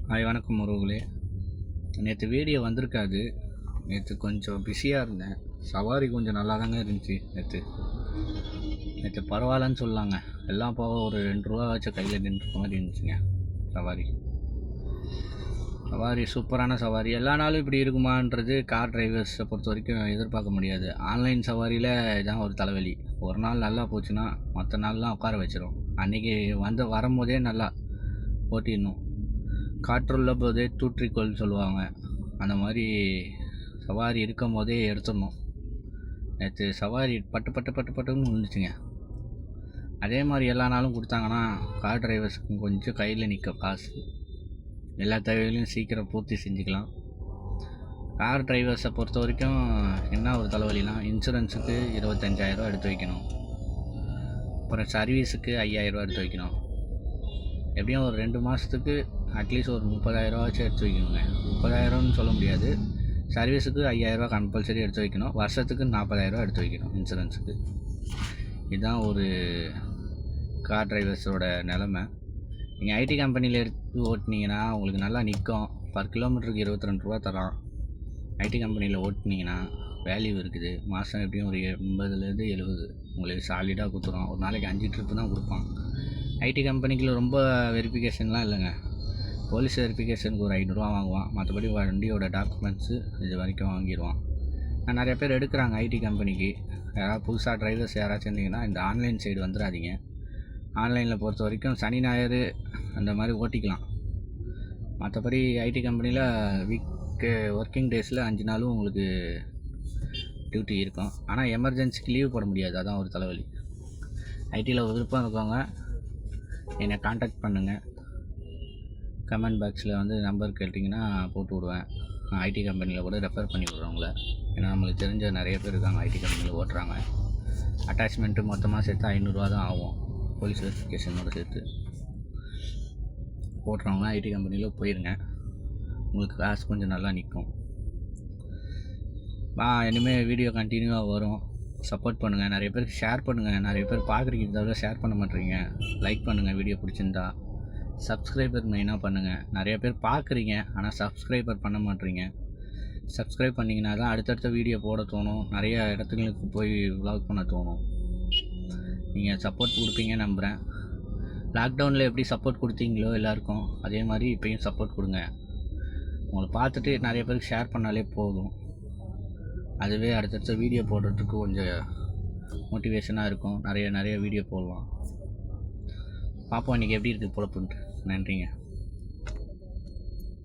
Hi வணக்கம் உறவுகளே. நேற்று வீடியோ வந்திருக்காது. நேற்று கொஞ்சம் பிஸியாக இருந்தேன். சவாரி கொஞ்சம் நல்லா தாங்க இருந்துச்சு. நேற்று பரவாயில்லன்னு சொல்லாங்க. எல்லாம் போக ஒரு 2 ரூபா வச்சு கையில் நின்றுக்க மாதிரி இருந்துச்சுங்க. சவாரி சூப்பரான சவாரி. எல்லா நாளும் இப்படி இருக்குமான்றது கார் டிரைவர்ஸை பொறுத்த வரைக்கும் எதிர்பார்க்க முடியாது. ஆன்லைன் சவாரியில் இதான் ஒரு தலைவலி. ஒரு நாள் நல்லா போச்சுன்னா மற்ற நாள்லாம் உட்கார வச்சிடும். அன்றைக்கி வரும்போதே நல்லா ஓட்டிடணும். காற்றுள்ள போதே தூற்றிக்கொள் சொல்லுவாங்க. அந்த மாதிரி சவாரி இருக்கும் போதே எடுத்துடணும். நேற்று சவாரி பட்டுன்னு விழுந்துச்சுங்க. அதே மாதிரி எல்லா நாளும் கொடுத்தாங்கன்னா கார் டிரைவர்ஸுக்கு கொஞ்சம் கையில் நிற்கும் காசு. எல்லா தேவைகளையும் சீக்கிரம் பூர்த்தி செஞ்சுக்கலாம். கார் டிரைவர்ஸை பொறுத்த வரைக்கும் என்ன ஒரு தலைவலினா, இன்சூரன்ஸுக்கு 25,000 எடுத்து வைக்கணும். அப்புறம் சர்வீஸுக்கு 5,000 எடுத்து வைக்கணும். எப்படியும் ஒரு 2 மாதத்துக்கு அட்லீஸ்ட் ஒரு 30,000 எடுத்து வைக்கணுங்க. 30,000ன்னு சொல்ல முடியாது. சர்வீஸுக்கு 5,000 கம்பல்சரி எடுத்து வைக்கணும். வருஷத்துக்கு 40,000 எடுத்து வைக்கணும் இன்சூரன்ஸுக்கு. இதுதான் ஒரு கார் டிரைவர்ஸோட நிலமை. நீங்கள் ஐடி கம்பெனியில் எடுத்து ஓட்டினீங்கன்னா உங்களுக்கு நல்லா நிற்கும். பர் கிலோமீட்டருக்கு 22 ரூபா தரான். ஐடி கம்பெனியில் ஓட்டினீங்கன்னா வேல்யூ இருக்குது. மாதம் எப்படியும் ஒரு 80லேருந்து 70 உங்களுக்கு சாலிடாக கொடுத்துருவான். ஒரு நாளைக்கு 5 ட்ரிப்பு தான் கொடுப்பான். ஐடி கம்பெனிக்குள்ள ரொம்ப வெரிஃபிகேஷன்லாம் இல்லைங்க. போலீஸ் வெரிஃபிகேஷனுக்கு ஒரு 500 ரூபா வாங்குவான். மற்றபடி வண்டியோட டாக்குமெண்ட்ஸு இது வரைக்கும் வாங்கிடுவான். நிறைய பேர் எடுக்கிறாங்க ஐடி கம்பெனிக்கு. யாராவது புதுசாக டிரைவர்ஸ் யாராச்சும் இருந்தீங்கன்னா இந்த ஆன்லைன் சைடு வந்துடாதீங்க. ஆன்லைனில் பொறுத்த வரைக்கும் சனி ஞாயிறு அந்த மாதிரி ஓட்டிக்கலாம். மற்றபடி ஐடி கம்பெனியில் ஒர்க்கிங் டேஸில் 5 நாளும் உங்களுக்கு டியூட்டி இருக்கும். ஆனால் எமர்ஜென்சிக்கு லீவ் போட முடியாது. அதான் ஒரு தலைவலி. ஐடியில் விருப்பம் இருக்கவங்க என்னை காண்டாக்ட் பண்ணுங்கள். கமெண்ட் பாக்ஸில் நம்பர் கேட்டிங்கன்னா போட்டு விடுவேன். நான் ஐடி கம்பெனியில் கூட ரெஃபர் பண்ணி விடுறேன் உங்களை. ஏன்னா நம்மளுக்கு தெரிஞ்ச நிறைய பேர் இருக்காங்க ஐடி கம்பெனியில் ஓட்டுறாங்க. அட்டாச்மெண்ட்டு மொத்தமாக சேர்த்து 500 ரூபா தான் ஆகும். போலீஸ் வெரிஃபிகேஷனோடு சேர்த்து ஓட்டுறவங்க ஐடி கம்பெனியில் போயிருங்க. உங்களுக்கு காசு கொஞ்சம் நல்லா நிற்கும். இனிமேல் வீடியோ கண்டினியூவாக வரும். சப்போர்ட் பண்ணுங்கள். நிறைய பேருக்கு ஷேர் பண்ணுங்கள். நிறைய பேர் பார்க்குறீங்க, தவிர ஷேர் பண்ண மாட்டேறீங்க. லைக் பண்ணுங்கள் வீடியோ பிடிச்சிருந்தா. சப்ஸ்கிரைபர் மெயினாக பண்ணுங்கள். நிறைய பேர் பார்க்குறீங்க ஆனால் சப்ஸ்கிரைபர் பண்ண மாட்டேறீங்க. சப்ஸ்கிரைப் பண்ணிங்கன்னா தான் அடுத்தடுத்த வீடியோ போட தோணும். நிறைய இடத்துங்களுக்கு போய் விலாக் பண்ண தோணும். நீங்கள் சப்போர்ட் கொடுப்பீங்க நம்புகிறேன். லாக்டவுனில் எப்படி சப்போர்ட் கொடுத்தீங்களோ எல்லாருக்கும், அதே மாதிரி இப்போயும் சப்போர்ட் கொடுங்க. உங்களை பார்த்துட்டு நிறைய பேருக்கு ஷேர் பண்ணாலே போதும். அதுவே அடுத்தடுத்த வீடியோ போடுறதுக்கு கொஞ்சம் மோட்டிவேஷனாக இருக்கும். நிறைய வீடியோ போடலாம். பார்ப்போம் இன்றைக்கி எப்படி இருக்குது பொழப்புன்ட்டு. நன்றிங்க.